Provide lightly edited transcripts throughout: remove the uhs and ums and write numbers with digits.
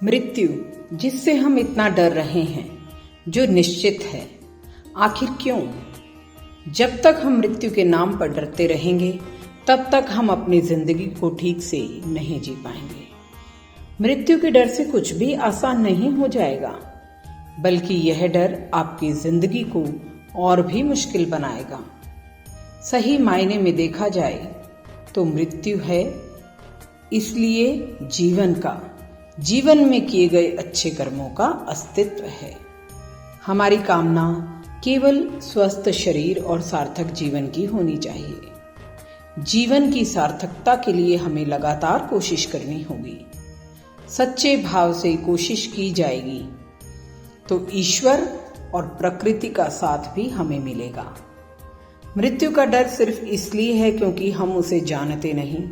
मृत्यु जिससे हम इतना डर रहे हैं, जो निश्चित है, आखिर क्यों? जब तक हम मृत्यु के नाम पर डरते रहेंगे, तब तक हम अपनी जिंदगी को ठीक से नहीं जी पाएंगे। मृत्यु के डर से कुछ भी आसान नहीं हो जाएगा, बल्कि यह डर आपकी जिंदगी को और भी मुश्किल बनाएगा। सही मायने में देखा जाए तो मृत्यु है इसलिए जीवन में किए गए अच्छे कर्मों का अस्तित्व है। हमारी कामना केवल स्वस्थ शरीर और सार्थक जीवन की होनी चाहिए। जीवन की सार्थकता के लिए हमें लगातार कोशिश करनी होगी। सच्चे भाव से कोशिश की जाएगी तो ईश्वर और प्रकृति का साथ भी हमें मिलेगा। मृत्यु का डर सिर्फ इसलिए है क्योंकि हम उसे जानते नहीं।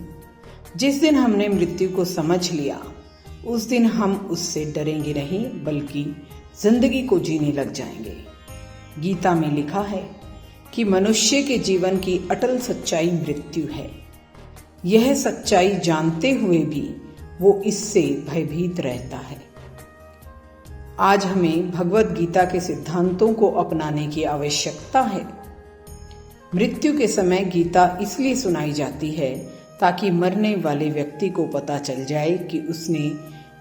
जिस दिन हमने मृत्यु को समझ लिया, उस दिन हम उससे डरेंगे नहीं, बल्कि जिंदगी को जीने लग जाएंगे। गीता में लिखा है कि मनुष्य के जीवन की अटल सच्चाई मृत्यु है। यह सच्चाई जानते हुए भी वो इससे भयभीत रहता है। आज हमें भगवत गीता के सिद्धांतों को अपनाने की आवश्यकता है। मृत्यु के समय गीता इसलिए सुनाई जाती है ताकि मरने वाले व्यक्ति को पता चल जाए कि उसने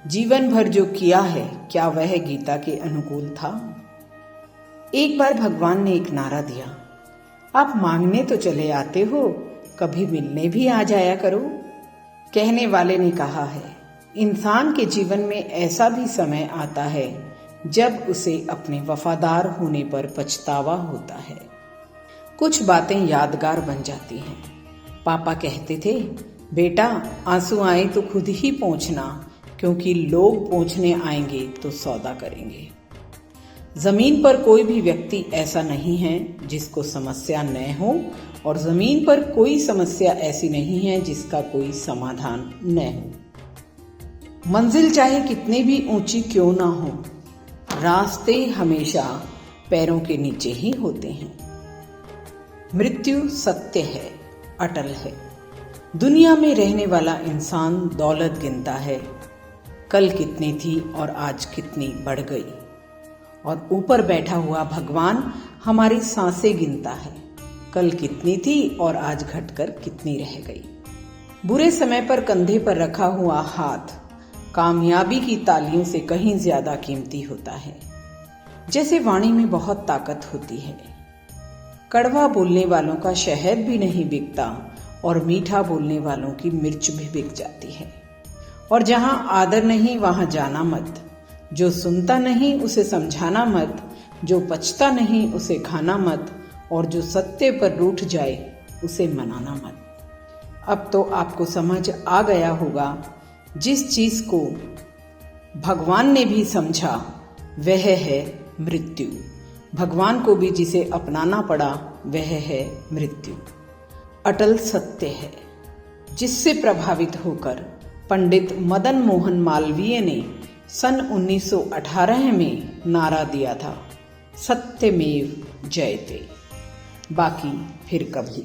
जीवन भर जो किया है, क्या वह गीता के अनुकूल था। एक बार भगवान ने एक नारा दिया, आप मांगने तो चले आते हो, कभी मिलने भी आ जाया करो। कहने वाले ने कहा है, इंसान के जीवन में ऐसा भी समय आता है जब उसे अपने वफादार होने पर पछतावा होता है। कुछ बातें यादगार बन जाती हैं। पापा कहते थे, बेटा आंसू आए तो खुद ही पोंछना, क्योंकि लोग पोंछने आएंगे तो सौदा करेंगे। जमीन पर कोई भी व्यक्ति ऐसा नहीं है जिसको समस्या न हो, और जमीन पर कोई समस्या ऐसी नहीं है जिसका कोई समाधान न हो। मंजिल चाहे कितनी भी ऊंची क्यों ना हो, रास्ते हमेशा पैरों के नीचे ही होते हैं। मृत्यु सत्य है, अटल है। दुनिया में रहने वाला इंसान दौलत गिनता है, कल कितनी थी और आज कितनी बढ़ गई, और ऊपर बैठा हुआ भगवान हमारी सांसें गिनता है, कल कितनी थी और आज घटकर कितनी रह गई। बुरे समय पर कंधे पर रखा हुआ हाथ कामयाबी की तालियों से कहीं ज्यादा कीमती होता है। जैसे वाणी में बहुत ताकत होती है। कड़वा बोलने वालों का शहद भी नहीं बिकता, और मीठा बोलने वालों की मिर्च भी बिक जाती है। और जहां आदर नहीं वहां जाना मत। जो सुनता नहीं उसे समझाना मत। जो पचता नहीं उसे खाना मत। और जो सत्य पर रूठ जाए उसे मनाना मत। अब तो आपको समझ आ गया होगा, जिस चीज को भगवान ने भी समझा वह है मृत्यु। भगवान को भी जिसे अपनाना पड़ा वह है मृत्यु। अटल सत्य है, जिससे प्रभावित होकर पंडित मदन मोहन मालवीय ने सन 1918 में नारा दिया था, सत्यमेव जयते। बाकी फिर कभी।